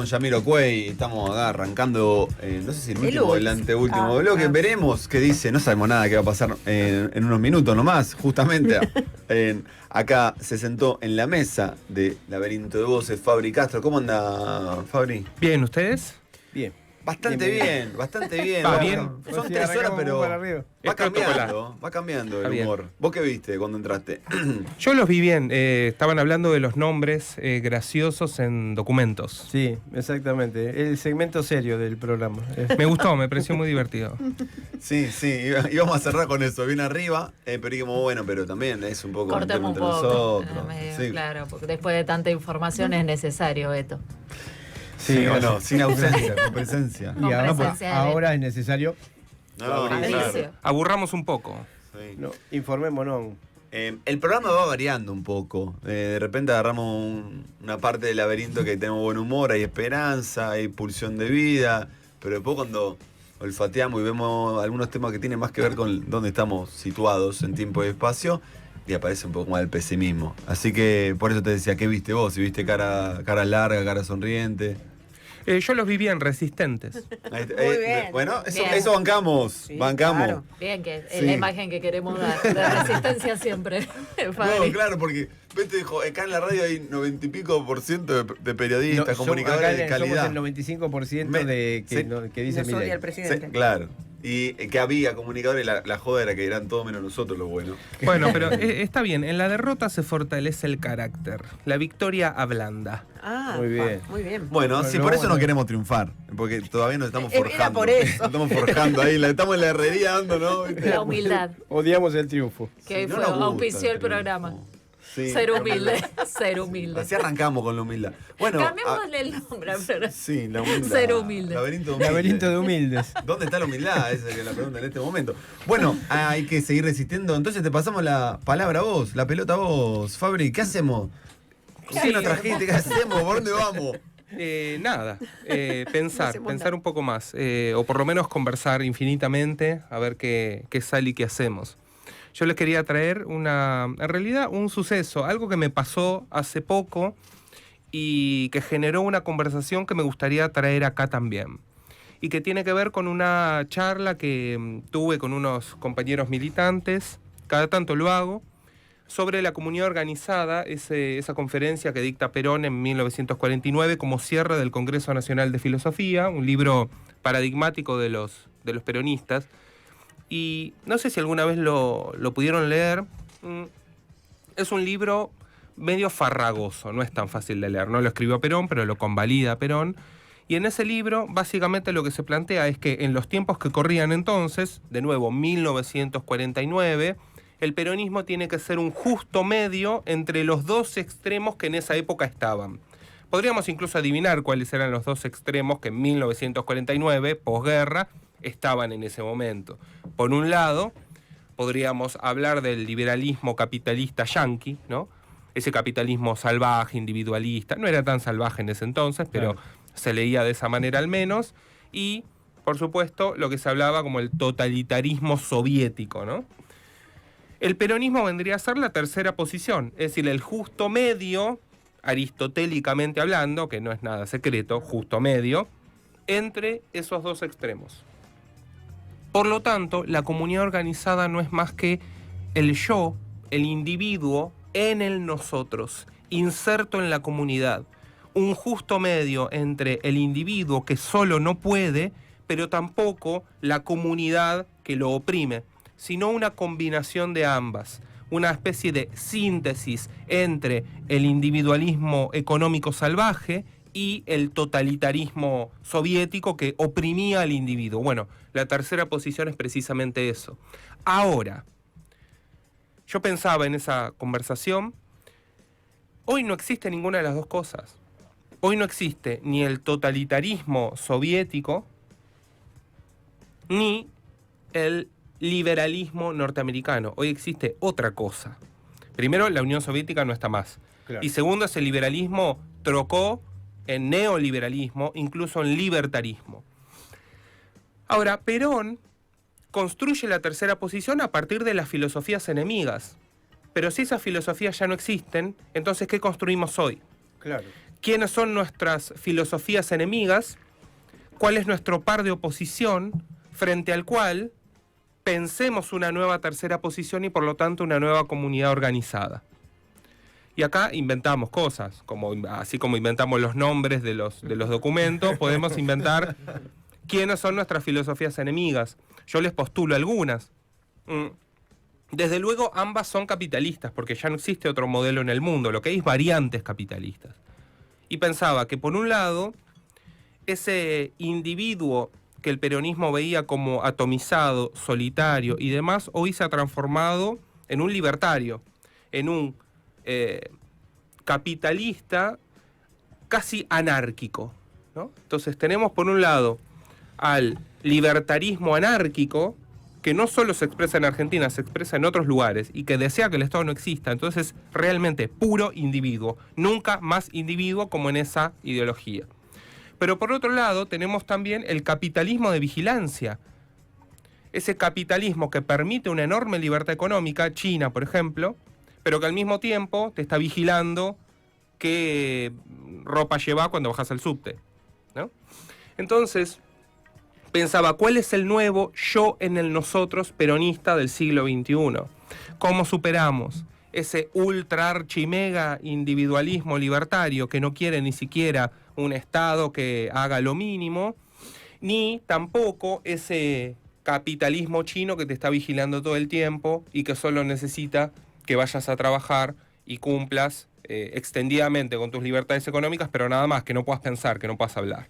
Con Jamiroquai estamos acá arrancando, no sé si el último o el anteúltimo bloque. Ah. Veremos qué dice. No sabemos nada qué va a pasar en unos minutos nomás. Justamente acá se sentó en la mesa de Laberinto de Voces Fabri Castro. ¿Cómo anda, Fabri? Bien, ¿ustedes? Bien. Bastante bien, bastante bien. Va Vamos, bien. Son Sí, 3 horas, arrancamos pero para arriba. va Es protocolar. cambiando Está el bien. humor. ¿Vos qué viste cuando entraste? Yo los vi bien. Estaban hablando de los nombres graciosos en documentos. Sí, exactamente. El segmento serio del programa. Me gustó, me pareció muy divertido. Sí, íbamos a cerrar con eso, bien arriba, pero dijimos, bueno, pero también es un poco Cortemos un entre poco. nosotros. Medio, Sí. claro, porque después de tanta información es necesario esto. Sí, o no, sin ausencia, con presencia. Con Y ahora, presencia de- ahora es necesario. No, Fabricio. claro. Aburramos un poco. Sí. No, informémonos. El programa va variando un poco. De repente agarramos una parte del laberinto que tenemos buen humor, hay esperanza, hay pulsión de vida, pero después cuando olfateamos y vemos algunos temas que tienen más que ver con dónde estamos situados en tiempo y espacio, y aparece un poco más el pesimismo. Así que por eso te decía, ¿qué viste vos? Si viste cara larga, cara sonriente. Yo los vi bien, resistentes. Ahí- Muy bien. Bueno, eso, Bien. eso bancamos, Sí, bancamos. claro. Bien, que es Sí. la imagen que queremos dar. De resistencia siempre. No, Fabri. claro, porque vete, dijo, acá en la radio hay 90 y pico por ciento de periodistas, No, comunicadores de calidad. Somos el 95% de que, Sí. que dice Nos odia Milei. el presidente. Sí, claro. Y que había comunicadores, la joda era que eran todos menos nosotros los buenos. Bueno, pero está bien. En la derrota se fortalece el carácter. La victoria ablanda. Ah, Muy bien. Muy bien. Bueno, Bueno, sí, por eso no bueno. queremos triunfar, porque todavía nos estamos Era forjando. por eso. Nos estamos forjando ahí, estamos en la herrería dando, ¿no? ¿Viste? La humildad. Odiamos el triunfo. Que hoy No fue nos gusta auspició el triunfo. programa. Sí. Ser humilde. Ser humilde. Así arrancamos con la humildad. Bueno, Cambiémosle el nombre al programa. sí, la humildad. Ser humilde. Laberinto humilde. Laberinto de humildes. ¿Dónde está la humildad? Esa es la pregunta en este momento. Bueno, hay que seguir resistiendo. Entonces te pasamos la palabra a vos, la pelota a vos. Fabri, ¿qué hacemos? ¿Qué nos trajiste? ¿Qué hacemos? ¿Por dónde vamos? Nada, No pensar hacemos nada. un poco más. O por lo menos conversar infinitamente, a ver qué sale y qué hacemos. Yo les quería traer en realidad un suceso, algo que me pasó hace poco y que generó una conversación que me gustaría traer acá también. Y que tiene que ver con una charla que tuve con unos compañeros militantes, cada tanto lo hago, sobre la comunidad organizada, esa conferencia que dicta Perón en 1949 como cierre del Congreso Nacional de Filosofía, un libro paradigmático de los peronistas. Y no sé si alguna vez lo pudieron leer. Es un libro medio farragoso, no es tan fácil de leer. No lo escribió Perón, pero lo convalida Perón. Y en ese libro, básicamente lo que se plantea es que en los tiempos que corrían entonces, de nuevo 1949, el peronismo tiene que ser un justo medio entre los dos extremos que en esa época estaban. Podríamos incluso adivinar cuáles eran los dos extremos que en 1949, posguerra, estaban en ese momento. Por un lado, podríamos hablar del liberalismo capitalista yanqui, ¿no? Ese capitalismo salvaje, individualista, no era tan salvaje en ese entonces, pero Claro. se leía de esa manera al menos, y, por supuesto, lo que se hablaba como el totalitarismo soviético, ¿no? El peronismo vendría a ser la tercera posición, es decir, el justo medio, aristotélicamente hablando, que no es nada secreto, justo medio, entre esos dos extremos. Por lo tanto, la comunidad organizada no es más que el yo, el individuo, en el nosotros, inserto en la comunidad. Un justo medio entre el individuo que solo no puede, pero tampoco la comunidad que lo oprime, sino una combinación de ambas. Una especie de síntesis entre el individualismo económico salvaje y el totalitarismo soviético que oprimía al individuo. Bueno, la tercera posición es precisamente eso. Ahora, yo pensaba en esa conversación, hoy no existe ninguna de las dos cosas. Hoy no existe ni el totalitarismo soviético, ni el liberalismo norteamericano. Hoy existe otra cosa. Primero, la Unión Soviética no está más. Claro. Y segundo, ese liberalismo trocó en neoliberalismo, incluso en libertarismo. Ahora, Perón construye la tercera posición a partir de las filosofías enemigas. Pero si esas filosofías ya no existen, entonces, ¿qué construimos hoy? Claro. quiénes son nuestras filosofías enemigas, cuál es nuestro par de oposición, frente al cual pensemos una nueva tercera posición y por lo tanto una nueva comunidad organizada. Y acá inventamos cosas, así como inventamos los nombres de los documentos, podemos inventar quiénes son nuestras filosofías enemigas. Yo les postulo algunas. Desde luego ambas son capitalistas, porque ya no existe otro modelo en el mundo, lo que hay es variantes capitalistas. Y pensaba que por un lado, ese individuo que el peronismo veía como atomizado, solitario y demás, hoy se ha transformado en un libertario, en un capitalista casi anárquico, ¿no? Entonces tenemos por un lado al libertarismo anárquico, que no solo se expresa en Argentina, se expresa en otros lugares y que desea que el Estado no exista. Entonces, realmente puro individuo, nunca más individuo como en esa ideología. Pero por otro lado, tenemos también el capitalismo de vigilancia. Ese capitalismo que permite una enorme libertad económica, China, por ejemplo, pero que al mismo tiempo te está vigilando qué ropa lleva cuando bajas al subte, ¿no? Entonces, pensaba, ¿cuál es el nuevo yo en el nosotros peronista del siglo XXI? ¿Cómo superamos ese ultra archimega individualismo libertario que no quiere ni siquiera un Estado que haga lo mínimo, ni tampoco ese capitalismo chino que te está vigilando todo el tiempo y que solo necesita que vayas a trabajar y cumplas extendidamente con tus libertades económicas, pero nada más, que no puedas pensar, que no puedas hablar?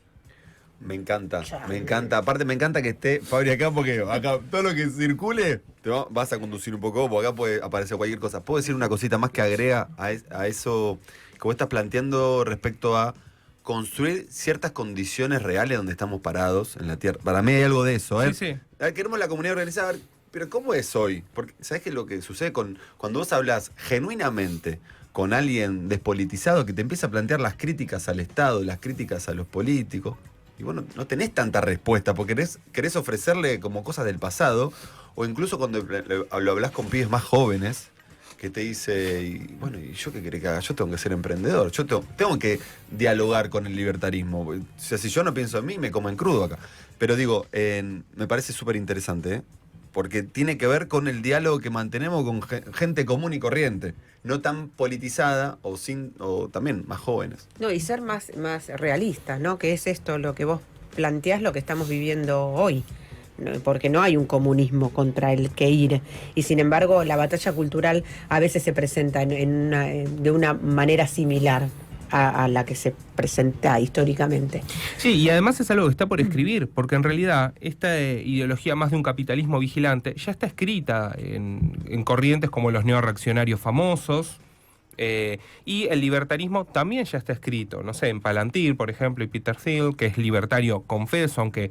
Me encanta, me encanta. Aparte me encanta que esté Fabri acá, porque acá todo lo que circule vas a conducir un poco, porque acá puede aparecer cualquier cosa. ¿Puedo decir una cosita más que agrega a eso que vos estás planteando respecto a construir ciertas condiciones reales donde estamos parados en la Tierra? Para mí hay algo de eso, ¿eh? Sí, sí. A ver, queremos la comunidad organizada, pero ¿cómo es hoy? Porque ¿sabés qué es lo que sucede cuando vos hablas genuinamente con alguien despolitizado que te empieza a plantear las críticas al Estado, las críticas a los políticos? Y bueno, no tenés tanta respuesta, porque querés ofrecerle como cosas del pasado, o incluso cuando lo hablas con pibes más jóvenes, que te dice, y bueno, ¿y yo qué querés que haga? Yo tengo que ser emprendedor, yo tengo que dialogar con el libertarismo. O sea, si yo no pienso en mí, me como en crudo acá. Pero digo, me parece súper interesante, ¿eh? Porque tiene que ver con el diálogo que mantenemos con gente común y corriente, no tan politizada o también más jóvenes. No, y ser más realista, ¿no? Que es esto lo que vos planteás, lo que estamos viviendo hoy, ¿no? Porque no hay un comunismo contra el que ir, y sin embargo la batalla cultural a veces se presenta de una manera similar a la que se presenta históricamente. Sí, y además es algo que está por escribir, porque en realidad esta ideología más de un capitalismo vigilante ya está escrita en corrientes como los neorreaccionarios famosos, y el libertarismo también ya está escrito, no sé, en Palantir, por ejemplo, y Peter Thiel, que es libertario confeso, aunque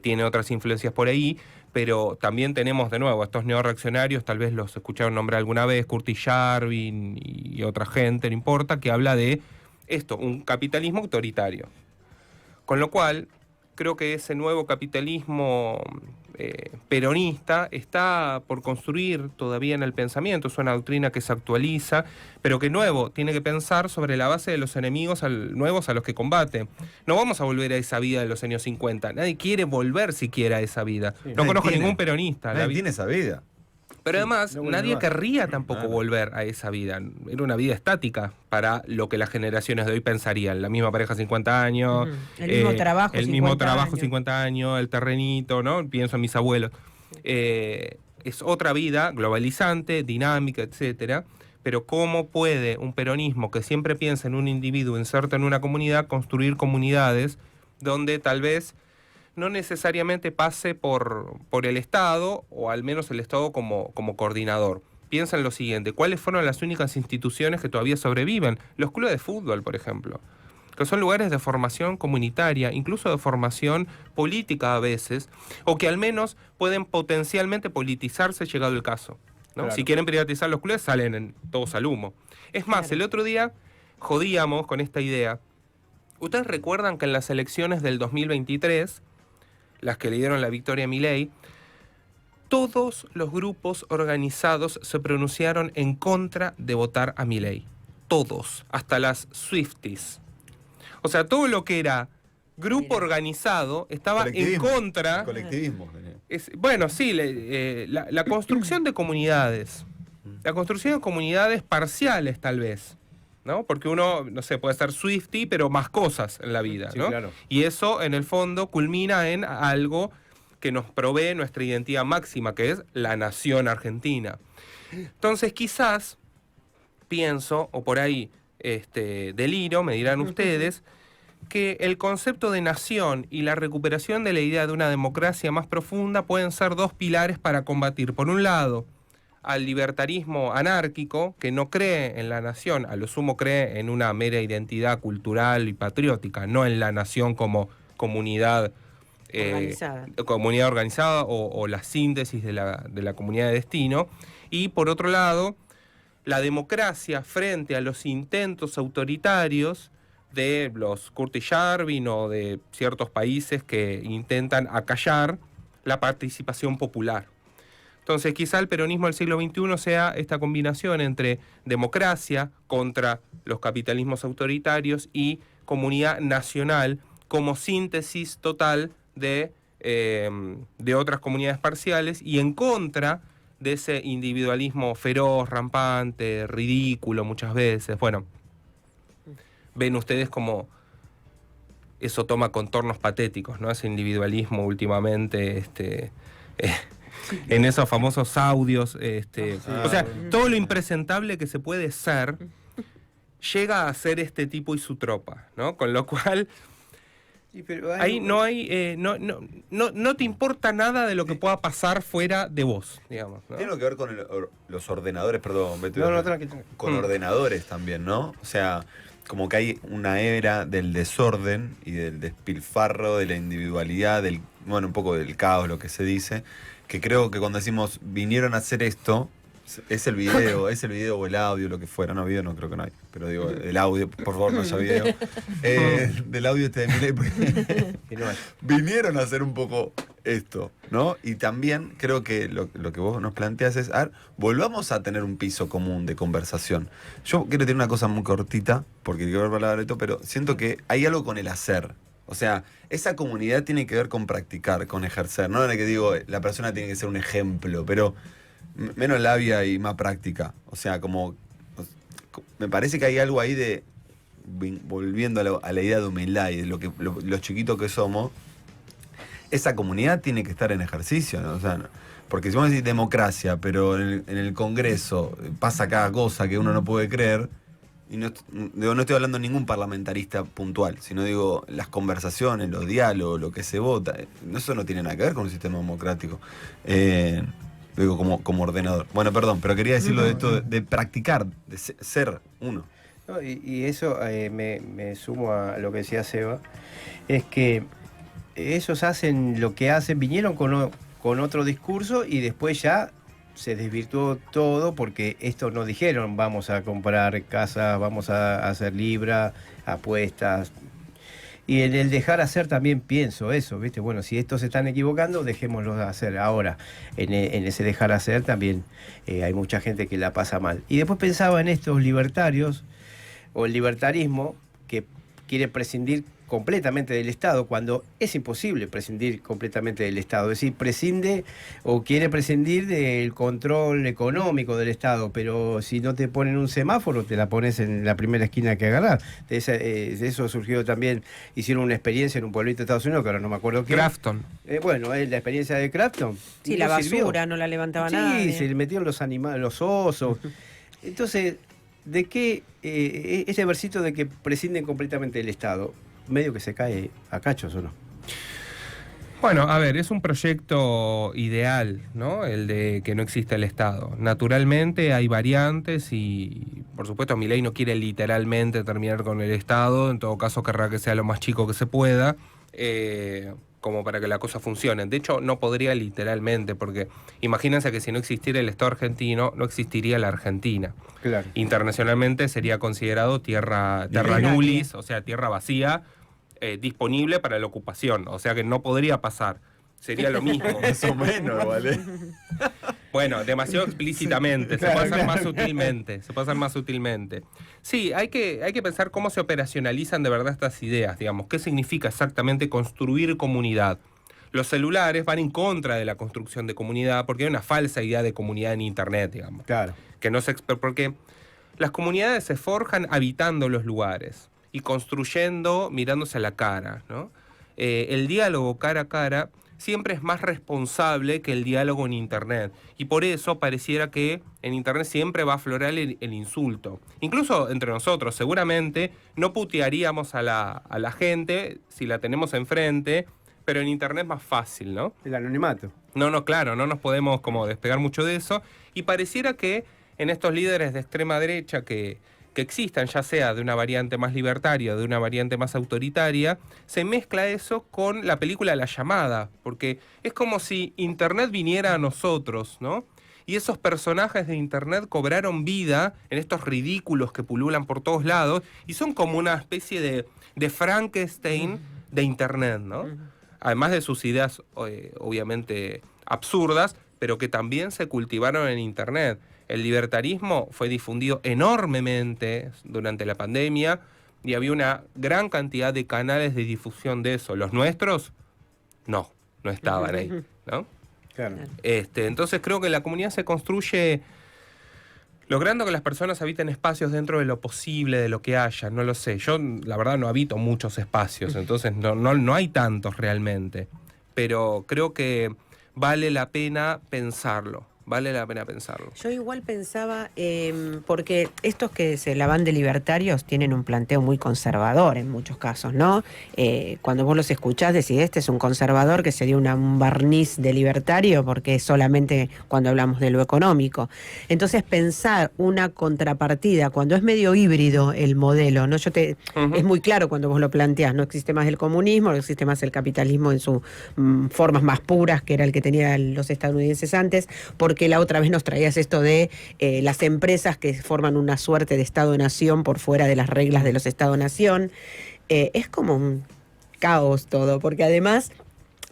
tiene otras influencias por ahí, pero también tenemos de nuevo estos neorreaccionarios, tal vez los escucharon nombrar alguna vez, Curtis Yarvin y otra gente, no importa, que habla de esto, un capitalismo autoritario. Con lo cual, creo que ese nuevo capitalismo peronista está por construir todavía en el pensamiento. Es una doctrina que se actualiza, pero que nuevo tiene que pensar sobre la base de los enemigos nuevos a los que combate. No vamos a volver a esa vida de los años 50. Nadie quiere volver siquiera a esa vida. Sí, no conozco ningún peronista. Nadie tiene esa vida. Pero además, nadie querría tampoco volver a esa vida. Era una vida estática para lo que las generaciones de hoy pensarían. La misma pareja 50 años. El mismo trabajo, el mismo trabajo 50 años, el terrenito, ¿no? Pienso en mis abuelos. Es otra vida globalizante, dinámica, etcétera. Pero ¿cómo puede un peronismo que siempre piensa en un individuo inserto en una comunidad construir comunidades donde tal vez no necesariamente pase por el Estado, o al menos el Estado como coordinador? Piensa en lo siguiente: ¿cuáles fueron las únicas instituciones que todavía sobreviven? Los clubes de fútbol, por ejemplo, que son lugares de formación comunitaria, incluso de formación política a veces, o que al menos pueden potencialmente politizarse llegado el caso, ¿no? Claro. Si quieren privatizar los clubes, salen todos al humo. Es más, el otro día jodíamos con esta idea. ¿Ustedes recuerdan que en las elecciones del 2023... las que le dieron la victoria a Milei, todos los grupos organizados se pronunciaron en contra de votar a Milei? Todos, hasta las Swifties, O sea, todo lo que era grupo Mira. organizado estaba en Colectivismo. contra. Colectivismo. Bueno, sí, la construcción de comunidades. La construcción de comunidades parciales, tal vez. ¿No? Porque uno, no sé, puede ser Swiftie, pero más cosas en la vida, Sí, ¿no? claro. Y eso, en el fondo, culmina en algo que nos provee nuestra identidad máxima, que es la nación argentina. Entonces, quizás, pienso, o por ahí deliro, me dirán ustedes, que el concepto de nación y la recuperación de la idea de una democracia más profunda pueden ser dos pilares para combatir, por un lado, al libertarismo anárquico, que no cree en la nación, a lo sumo cree en una mera identidad cultural y patriótica, no en la nación como comunidad organizada o la síntesis de la comunidad de destino. Y por otro lado, la democracia frente a los intentos autoritarios de los Curtis Yarvin o de ciertos países que intentan acallar la participación popular. Entonces, quizá el peronismo del siglo XXI sea esta combinación entre democracia contra los capitalismos autoritarios y comunidad nacional como síntesis total de otras comunidades parciales y en contra de ese individualismo feroz, rampante, ridículo muchas veces. Bueno, ven ustedes como eso toma contornos patéticos, ¿no? Ese individualismo últimamente, en esos famosos audios, o sea, todo lo impresentable que se puede ser llega a ser este tipo y su tropa, ¿no? Con lo cual Sí, pero ahí no hay, no te importa nada de lo que pueda pasar fuera de vos, digamos, ¿no? Tiene que ver con los ordenadores, perdón, Beto, No, tranqui. con ordenadores también, ¿no? O sea, como que hay una era del desorden y del despilfarro, de la individualidad, bueno, un poco del caos, lo que se dice, que creo que cuando decimos vinieron a hacer esto, es el video o el audio, lo que fuera. No, video no creo que no hay, pero digo, el audio, por favor, no haya video. Del audio de Milei, Que no hay. vinieron a hacer un poco esto, ¿no? Y también creo que lo que vos nos planteas es, a ver, volvamos a tener un piso común de conversación. Yo quiero decir una cosa muy cortita, porque quiero hablar de esto, pero siento que hay algo con el hacer. O sea, esa comunidad tiene que ver con practicar, con ejercer. No en el que digo, la persona tiene que ser un ejemplo, pero menos labia y más práctica. O sea, como me parece que hay algo ahí de, volviendo a la idea de humildad y de los chiquitos que somos, esa comunidad tiene que estar en ejercicio, ¿no? O sea, porque si vos decís democracia, pero en el Congreso pasa cada cosa que uno no puede creer, y no estoy hablando de ningún parlamentarista puntual, sino digo las conversaciones, los diálogos, lo que se vota, eso no tiene nada que ver con un sistema democrático. Digo como ordenador. Bueno, perdón, pero quería decirlo de esto de practicar, de ser uno. No, y eso me sumo a lo que decía Seba, es que esos hacen lo que hacen, vinieron con otro discurso y después ya se desvirtuó todo porque esto nos dijeron, vamos a comprar casas, vamos a hacer libra, apuestas. Y en el dejar hacer también pienso eso, ¿viste? Bueno, si estos se están equivocando, dejémoslos hacer. Ahora, en ese dejar hacer también hay mucha gente que la pasa mal. Y después pensaba en estos libertarios, o el libertarismo, que quiere prescindir completamente del Estado, cuando es imposible prescindir completamente del Estado. Es decir, prescinde o quiere prescindir del control económico del Estado, pero si no te ponen un semáforo, te la pones en la primera esquina que agarrás. De eso surgió también, hicieron una experiencia en un pueblito de Estados Unidos, que ahora no me acuerdo qué. Grafton. Bueno, la experiencia de Crafton. Sí, no la sirvió. basura no la levantaba Sí, nadie. se le metieron los animales, los osos. Entonces, ¿de qué ese versito de que prescinden completamente del Estado? Medio que se cae a cachos, ¿o no? Bueno, a ver, es un proyecto ideal, ¿no? El de que no exista el Estado. Naturalmente hay variantes y, por supuesto, Milei no quiere literalmente terminar con el Estado. En todo caso, querrá que sea lo más chico que se pueda, como para que la cosa funcione. De hecho, no podría literalmente, porque imagínense que si no existiera el Estado argentino, no existiría la Argentina. Claro. Internacionalmente sería considerado tierra nullis, o sea, tierra vacía, disponible para la ocupación, o sea que no podría pasar, sería lo mismo. Más o menos, ¿vale? Bueno, demasiado explícitamente, se puede hacer más sutilmente, se puede hacer más sutilmente. Sí, hay que pensar cómo se operacionalizan de verdad estas ideas, digamos, qué significa exactamente construir comunidad. Los celulares van en contra de la construcción de comunidad porque hay una falsa idea de comunidad en Internet, digamos. Claro. Que no se porque las comunidades se forjan habitando los lugares y construyendo mirándose a la cara, ¿no? El diálogo cara a cara siempre es más responsable que el diálogo en Internet. Y por eso pareciera que en Internet siempre va a aflorar el insulto. Incluso entre nosotros, seguramente no putearíamos a la gente si la tenemos enfrente, pero en Internet es más fácil, ¿no? El anonimato. No, claro, no nos podemos como despegar mucho de eso. Y pareciera que en estos líderes de extrema derecha que existan, ya sea de una variante más libertaria o de una variante más autoritaria, se mezcla eso con la película La Llamada, porque es como si Internet viniera a nosotros, ¿no? Y esos personajes de Internet cobraron vida en estos ridículos que pululan por todos lados y son como una especie de Frankenstein de Internet, ¿no? Además de sus ideas, obviamente, absurdas, pero que también se cultivaron en Internet. El libertarismo fue difundido enormemente durante la pandemia y había una gran cantidad de canales de difusión de eso. Los nuestros, no estaban ahí, ¿no? Claro. Entonces creo que la comunidad se construye logrando que las personas habiten espacios dentro de lo posible, de lo que haya, no lo sé. Yo, la verdad, no habito muchos espacios, entonces no hay tantos realmente. Pero creo que vale la pena pensarlo. Vale la pena pensarlo. Yo igual pensaba, porque estos que se la van de libertarios tienen un planteo muy conservador en muchos casos, ¿no? Cuando vos los escuchás decís, este es un conservador que se dio un barniz de libertario porque es solamente cuando hablamos de lo económico. Entonces pensar una contrapartida, cuando es medio híbrido el modelo, ¿no? Es muy claro cuando vos lo planteás, no existe más el comunismo, no existe más el capitalismo en sus formas más puras, que era el que tenían los estadounidenses antes, porque la otra vez nos traías esto de las empresas que forman una suerte de Estado-Nación por fuera de las reglas de los Estado-Nación. Es como un caos todo, porque además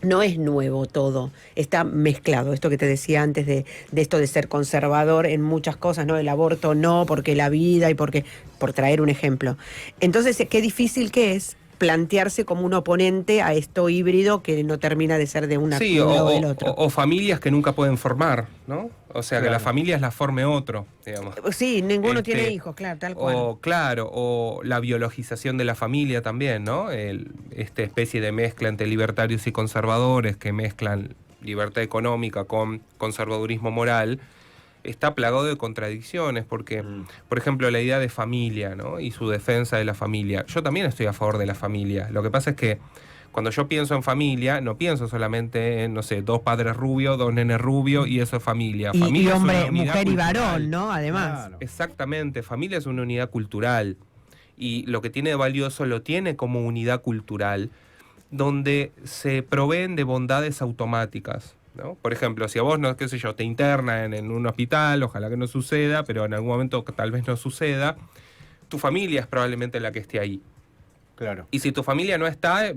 no es nuevo todo, está mezclado. Esto que te decía antes de esto de ser conservador en muchas cosas, ¿no? El aborto no, porque la vida y porque, por traer un ejemplo. Entonces, qué difícil que es plantearse como un oponente a esto híbrido que no termina de ser de una sí, o del otro. O familias que nunca pueden formar, ¿no? O sea, que las familias las forme otro, digamos. Sí, ninguno tiene hijos, claro, tal cual. O la biologización de la familia también, ¿no? Esta especie de mezcla entre libertarios y conservadores que mezclan libertad económica con conservadurismo moral, está plagado de contradicciones, porque, por ejemplo, la idea de familia, ¿no? Y su defensa de la familia. Yo también estoy a favor de la familia. Lo que pasa es que cuando yo pienso en familia, no pienso solamente en, no sé, 2 padres rubios, 2 nenes rubios y eso es familia. Familia y hombre, es una unidad mujer cultural. y varón, ¿no? Además. Claro. Exactamente, familia es una unidad cultural. Y lo que tiene de valioso lo tiene como unidad cultural, donde se proveen de bondades automáticas, ¿no? Por ejemplo, si a vos, no, qué sé yo, te internan en un hospital, ojalá que no suceda, pero en algún momento tal vez no suceda, tu familia es probablemente la que esté ahí. Claro. Y si tu familia no está,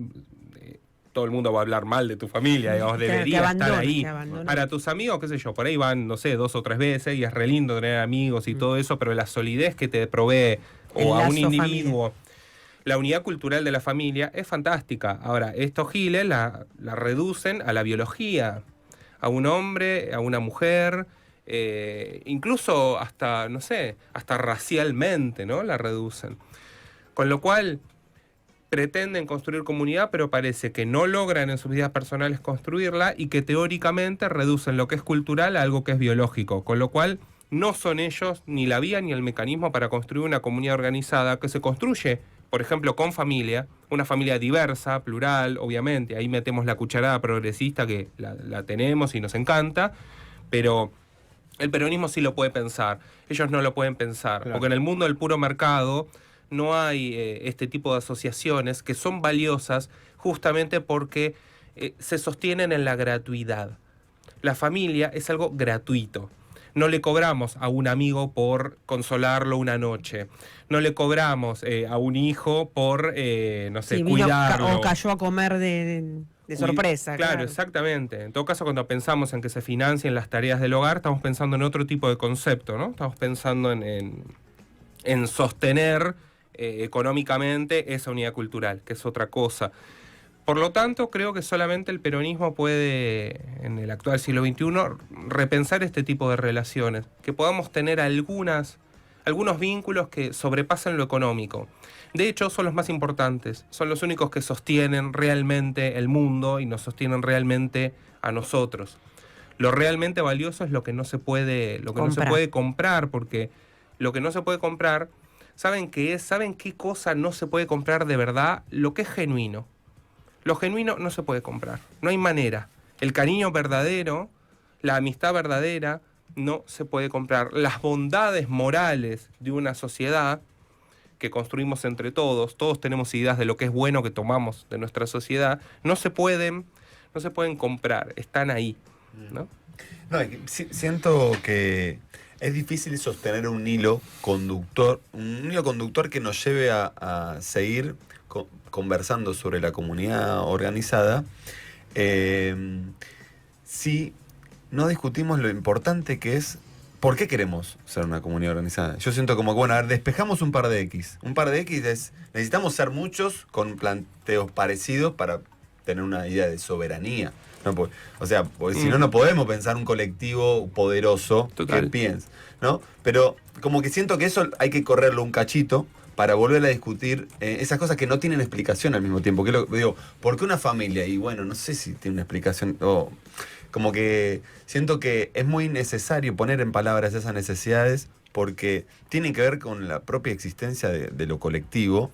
todo el mundo va a hablar mal de tu familia, digamos, Claro, debería estar ahí. te abandona. Para tus amigos, qué sé yo, por ahí van, no sé, 2 o 3 veces y es re lindo tener amigos y todo eso, pero la solidez que te provee o a un lazo individuo, la unidad cultural de la familia es fantástica. Ahora, estos giles la reducen a la biología, a un hombre, a una mujer, incluso hasta, no sé, hasta racialmente, ¿no? La reducen. Con lo cual pretenden construir comunidad, pero parece que no logran en sus vidas personales construirla y que teóricamente reducen lo que es cultural a algo que es biológico. Con lo cual no son ellos ni la vía ni el mecanismo para construir una comunidad organizada que se construye, por ejemplo, con familia, una familia diversa, plural, obviamente, ahí metemos la cucharada progresista que la tenemos y nos encanta, pero el peronismo sí lo puede pensar, ellos no lo pueden pensar, Claro. porque en el mundo del puro mercado no hay este tipo de asociaciones que son valiosas justamente porque se sostienen en la gratuidad. La familia es algo gratuito. No le cobramos a un amigo por consolarlo una noche. No le cobramos a un hijo por, no sé, Sí, vino cuidarlo. o cayó a comer de de sorpresa. Claro, exactamente. En todo caso, cuando pensamos en que se financien las tareas del hogar, estamos pensando en otro tipo de concepto, ¿no? Estamos pensando en sostener económicamente esa unidad cultural, que es otra cosa. Por lo tanto, creo que solamente el peronismo puede, en el actual siglo XXI, repensar este tipo de relaciones, que podamos tener algunos vínculos que sobrepasan lo económico. De hecho, son los más importantes, son los únicos que sostienen realmente el mundo y nos sostienen realmente a nosotros. Lo realmente valioso es lo que no se puede comprar, porque lo que no se puede comprar, ¿saben qué es? ¿Saben qué cosa no se puede comprar de verdad? Lo que es genuino. Lo genuino no se puede comprar, no hay manera. El cariño verdadero, la amistad verdadera, no se puede comprar. Las bondades morales de una sociedad que construimos entre todos tenemos ideas de lo que es bueno que tomamos de nuestra sociedad, no se pueden comprar, están ahí, ¿no? No, siento que es difícil sostener un hilo conductor que nos lleve a seguir conversando sobre la comunidad organizada, si no discutimos lo importante que es por qué queremos ser una comunidad organizada. Yo siento como que, bueno, a ver, despejamos un par de X. Un par de X es, necesitamos ser muchos con planteos parecidos para tener una idea de soberanía. No, porque si no, no podemos pensar un colectivo poderoso que piense, ¿no? Pero como que siento que eso hay que correrlo un cachito para volver a discutir esas cosas que no tienen explicación al mismo tiempo. Digo, ¿por qué una familia? Y bueno, no sé si tiene una explicación. Como que siento que es muy necesario poner en palabras esas necesidades porque tienen que ver con la propia existencia de lo colectivo,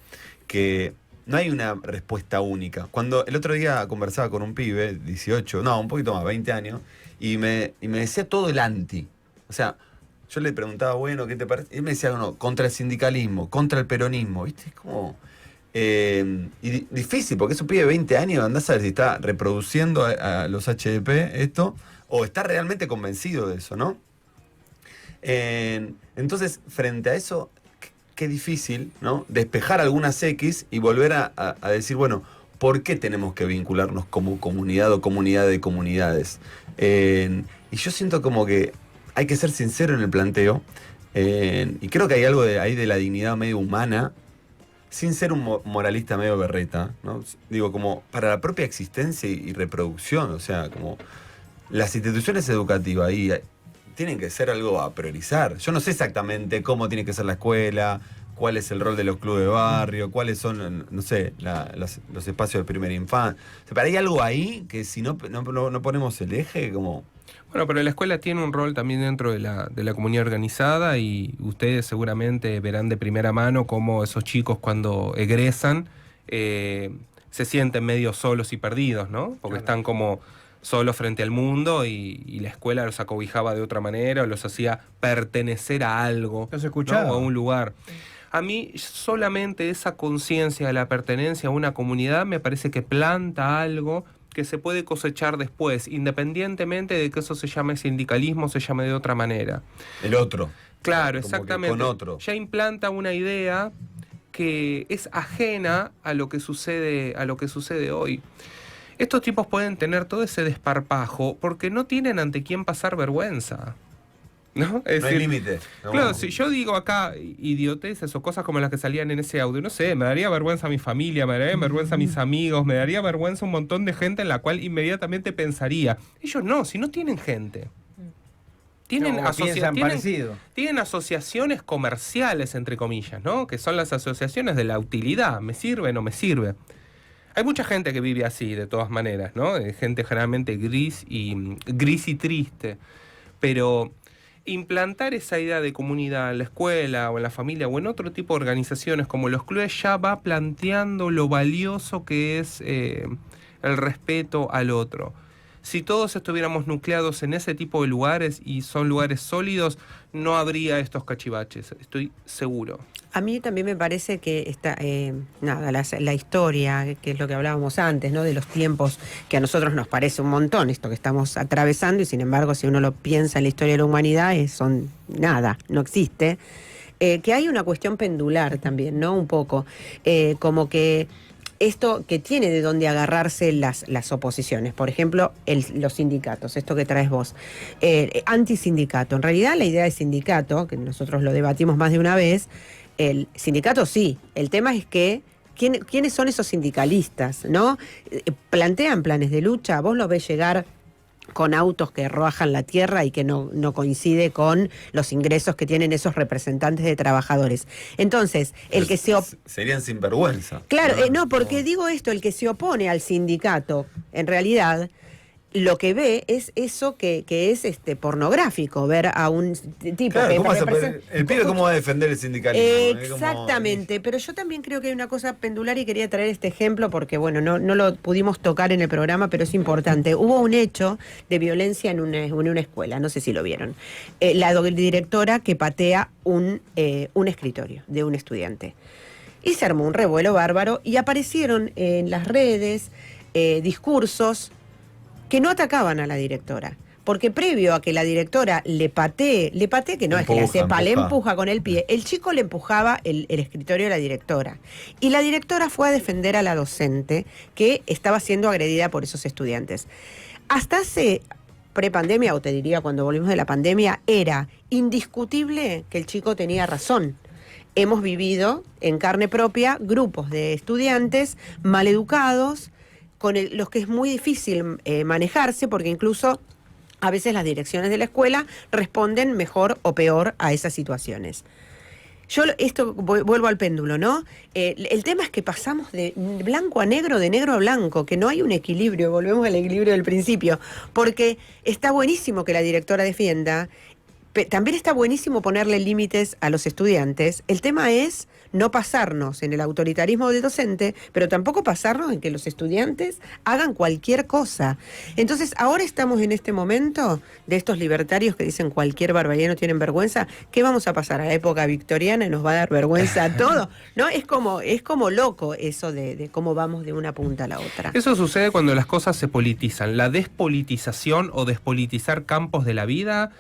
que no hay una respuesta única. Cuando el otro día conversaba con un pibe, 18, no, un poquito más, 20 años, y me decía todo el anti. O sea, yo le preguntaba, bueno, ¿qué te parece? Y él me decía, no, contra el sindicalismo, contra el peronismo, ¿viste? Es como... y difícil, porque eso pide 20 años, andás a ver si está reproduciendo a los HDP esto, o está realmente convencido de eso, ¿no? Entonces, frente a eso, qué difícil, ¿no? Despejar algunas X y volver a decir, bueno, ¿por qué tenemos que vincularnos como comunidad o comunidad de comunidades? Y yo siento como que hay que ser sincero en el planteo, y creo que hay algo ahí de la dignidad medio humana, sin ser un moralista medio berreta, ¿no? Digo, como para la propia existencia y reproducción, o sea, como las instituciones educativas ahí tienen que ser algo a priorizar. Yo no sé exactamente cómo tiene que ser la escuela, cuál es el rol de los clubes de barrio, cuáles son, no sé, los espacios de primera infancia. O sea, pero hay algo ahí que si no ponemos el eje, como... Bueno, pero la escuela tiene un rol también dentro de la comunidad organizada y ustedes seguramente verán de primera mano cómo esos chicos cuando egresan se sienten medio solos y perdidos, ¿no? Porque están como solos frente al mundo y la escuela los acobijaba de otra manera o los hacía pertenecer a algo, los escuchaba, ¿no? O a un lugar. A mí solamente esa conciencia de la pertenencia a una comunidad me parece que planta algo que se puede cosechar después, independientemente de que eso se llame sindicalismo, se llame de otra manera. El otro. Claro, como exactamente. Con otro. Ya implanta una idea que es ajena a lo que sucede hoy. Estos tipos pueden tener todo ese desparpajo porque no tienen ante quién pasar vergüenza, ¿no? Es no decir, hay límite. No. Claro, si yo digo acá idioteces o cosas como las que salían en ese audio, no sé, me daría vergüenza a mi familia, me daría vergüenza a mis amigos, me daría vergüenza a un montón de gente en la cual inmediatamente pensaría. Ellos no, si no tienen gente. Tienen asociaciones comerciales, entre comillas, ¿no? Que son las asociaciones de la utilidad. ¿Me sirve o no me sirve? Hay mucha gente que vive así, de todas maneras, ¿no? Gente generalmente gris y triste. Pero implantar esa idea de comunidad en la escuela o en la familia o en otro tipo de organizaciones como los clubes ya va planteando lo valioso que es el respeto al otro. Si todos estuviéramos nucleados en ese tipo de lugares y son lugares sólidos, no habría estos cachivaches, estoy seguro. A mí también me parece que la historia, que es lo que hablábamos antes, ¿no? De los tiempos que a nosotros nos parece un montón, esto que estamos atravesando, y sin embargo, si uno lo piensa en la historia de la humanidad, son nada, no existe. Que hay una cuestión pendular también, ¿no? Un poco, como que esto que tiene de dónde agarrarse las oposiciones. Por ejemplo, los sindicatos, esto que traes vos. Antisindicato. En realidad la idea de sindicato, que nosotros lo debatimos más de una vez, el sindicato sí. El tema es que ¿quiénes son esos sindicalistas? ¿No? Plantean planes de lucha, vos los ves llegar con autos que rajan la tierra y que no coincide con los ingresos que tienen esos representantes de trabajadores. Entonces, el que serían sinvergüenza. Claro, no, porque digo esto, el que se opone al sindicato, en realidad, lo que ve es eso que es pornográfico, ver a un tipo claro, que ¿cómo el pibe cómo va a defender el sindicalismo? Exactamente, pero yo también creo que hay una cosa pendular y quería traer este ejemplo porque, bueno, no lo pudimos tocar en el programa, pero es importante. Hubo un hecho de violencia en una escuela, no sé si lo vieron. La directora que patea un escritorio de un estudiante. Y se armó un revuelo bárbaro y aparecieron en las redes discursos que no atacaban a la directora. Porque previo a que la directora le patee que no es que le sepa, le empuja con el pie, el chico le empujaba el escritorio de la directora. Y la directora fue a defender a la docente que estaba siendo agredida por esos estudiantes. Hasta hace prepandemia, o te diría cuando volvimos de la pandemia, era indiscutible que el chico tenía razón. Hemos vivido en carne propia grupos de estudiantes maleducados, con los que es muy difícil manejarse, porque incluso a veces las direcciones de la escuela responden mejor o peor a esas situaciones. Vuelvo al péndulo, ¿no? El tema es que pasamos de blanco a negro, de negro a blanco, que no hay un equilibrio, volvemos al equilibrio del principio, porque está buenísimo que la directora defienda, también está buenísimo ponerle límites a los estudiantes. El tema es no pasarnos en el autoritarismo del docente, pero tampoco pasarnos en que los estudiantes hagan cualquier cosa. Entonces, ahora estamos en este momento de estos libertarios que dicen cualquier barbaridad, no tienen vergüenza. ¿Qué vamos a pasar a la época victoriana y nos va a dar vergüenza a todo? ¿No? Es como loco eso de cómo vamos de una punta a la otra. Eso sucede cuando las cosas se politizan. La despolitización o despolitizar campos de la vida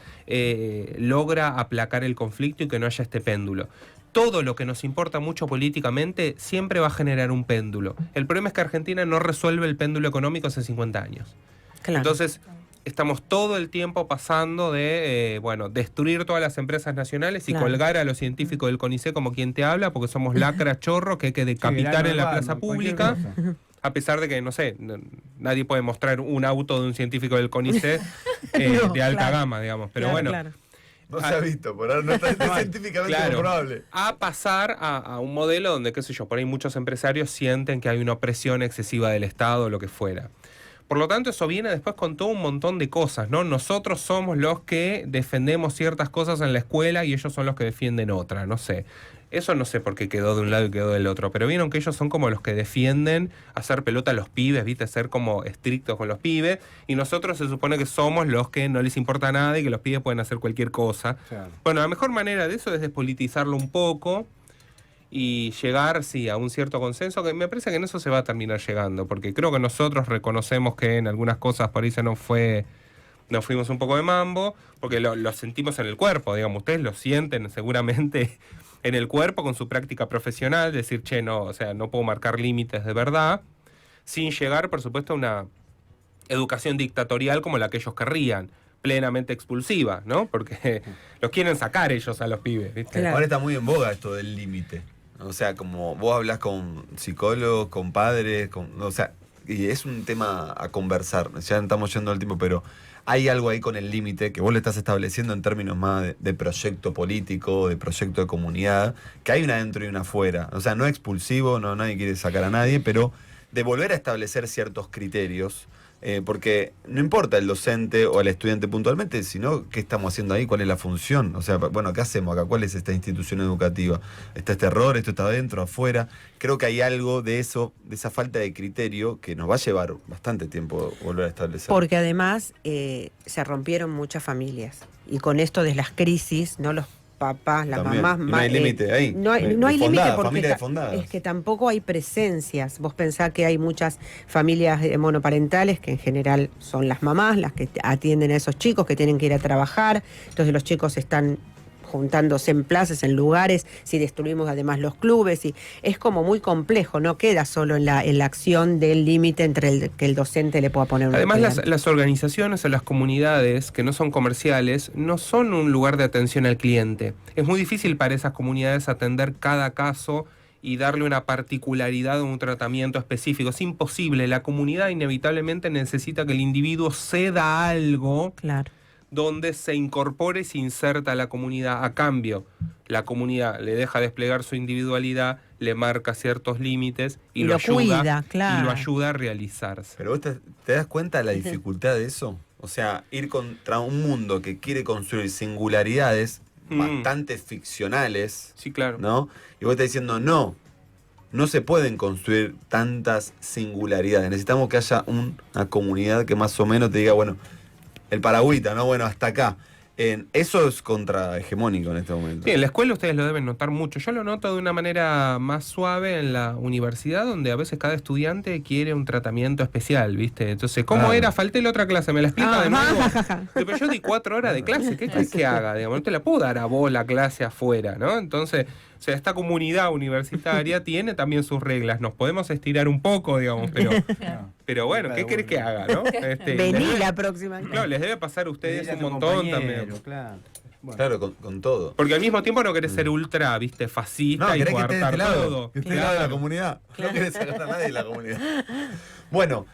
logra aplacar el conflicto y que no haya este péndulo. Todo lo que nos importa mucho políticamente siempre va a generar un péndulo. El problema es que Argentina no resuelve el péndulo económico hace 50 años. Claro. Entonces, estamos todo el tiempo pasando de, destruir todas las empresas nacionales y colgar a los científicos del CONICET como quien te habla, porque somos lacra chorro que hay que decapitar en la plaza pública. A pesar de que, no sé, nadie puede mostrar un auto de un científico del CONICET de alta gama, digamos. Pero no se ha visto, por ahora no está científicamente comprobable. A pasar a un modelo donde, qué sé yo, por ahí muchos empresarios sienten que hay una opresión excesiva del Estado o lo que fuera. Por lo tanto, eso viene después con todo un montón de cosas, ¿no? Nosotros somos los que defendemos ciertas cosas en la escuela y ellos son los que defienden otras, no sé. Eso no sé por qué quedó de un lado y quedó del otro, pero vieron que ellos son como los que defienden hacer pelota a los pibes, ¿viste? Ser como estrictos con los pibes, y nosotros se supone que somos los que no les importa nada y que los pibes pueden hacer cualquier cosa. Claro. Bueno, la mejor manera de eso es despolitizarlo un poco y llegar, sí, a un cierto consenso, que me parece que en eso se va a terminar llegando, porque creo que nosotros reconocemos que en algunas cosas por ahí nos fuimos un poco de mambo, porque lo sentimos en el cuerpo, digamos, ustedes lo sienten seguramente en el cuerpo con su práctica profesional, decir, no puedo marcar límites de verdad, sin llegar, por supuesto, a una educación dictatorial como la que ellos querrían, plenamente expulsiva, ¿no? Porque los quieren sacar ellos a los pibes, ¿viste? Claro. Ahora está muy en boga esto del límite. O sea, como vos hablas con psicólogos, con padres, y es un tema a conversar. Ya estamos yendo al tiempo, pero hay algo ahí con el límite que vos le estás estableciendo en términos más de proyecto político, de proyecto de comunidad, que hay una adentro y una afuera. O sea, no expulsivo, nadie quiere sacar a nadie, pero de volver a establecer ciertos criterios, porque no importa el docente o el estudiante puntualmente, sino qué estamos haciendo ahí, cuál es la función. O sea, ¿qué hacemos acá? ¿Cuál es esta institución educativa? ¿Está este error? ¿Esto está adentro, afuera? Creo que hay algo de eso, de esa falta de criterio, que nos va a llevar bastante tiempo volver a establecer. Porque además se rompieron muchas familias. Y con esto de las crisis, ¿no? Los papás, las también. mamás... No hay límite ahí. No hay límite porque es que tampoco hay presencias. Vos pensás que hay muchas familias monoparentales, que en general son las mamás las que atienden a esos chicos que tienen que ir a trabajar. Entonces los chicos están juntándose en plazas, en lugares, si destruimos además los clubes, y es como muy complejo, no queda solo en la acción del límite entre el que el docente le pueda poner un Además, estudiante. las organizaciones o las comunidades que no son comerciales no son un lugar de atención al cliente. Es muy difícil para esas comunidades atender cada caso y darle una particularidad o un tratamiento específico. Es imposible. La comunidad inevitablemente necesita que el individuo ceda algo Claro. donde se incorpore y se inserta a la comunidad. A cambio, la comunidad le deja desplegar su individualidad, le marca ciertos límites y lo ayuda, cuida, claro. y lo ayuda a realizarse. Pero vos te das cuenta de la dificultad de eso. O sea, ir contra un mundo que quiere construir singularidades bastante ficcionales, Sí, claro. ¿no? Y vos estás diciendo, no se pueden construir tantas singularidades. Necesitamos que haya una comunidad que más o menos te diga, bueno, el paragüita, ¿no? Bueno, hasta acá. Eso es contrahegemónico en este momento. Sí, en la escuela ustedes lo deben notar mucho. Yo lo noto de una manera más suave en la universidad, donde a veces cada estudiante quiere un tratamiento especial, ¿viste? Entonces, ¿cómo Claro. era? Falté la otra clase, ¿me la explica de nuevo? Ajá. Pero yo di 4 horas de clase, ¿qué querés que haga? Digamos, no te la puedo dar a vos la clase afuera, ¿no? Entonces, o sea, esta comunidad universitaria tiene también sus reglas. Nos podemos estirar un poco, digamos, pero bueno, ¿qué querés que haga, no? Vení la próxima. Claro, les debe pasar a ustedes Dile a un tu montón compañero, también. Claro. Bueno. Claro, con todo. Porque al mismo tiempo no querés ser ultra, viste, fascista y querés que esté de coartar este lado. todo. Que esté del lado de la comunidad. No querés sacar a nadie de la comunidad. Bueno,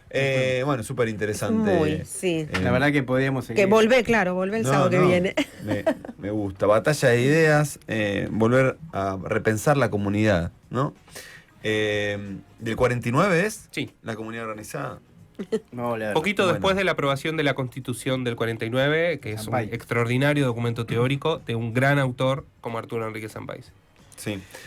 súper interesante. Muy, sí. La verdad que podríamos seguir. Que volvé el sábado que viene. Me gusta. Batalla de ideas, volver a repensar la comunidad, ¿no? ¿Del 49 es? Sí. La comunidad organizada. No, la- Poquito Bueno. después de la aprobación de la Constitución del 49, que es un Sampaio. extraordinario documento teórico de un gran autor como Arturo Enrique Sampaio. Sí.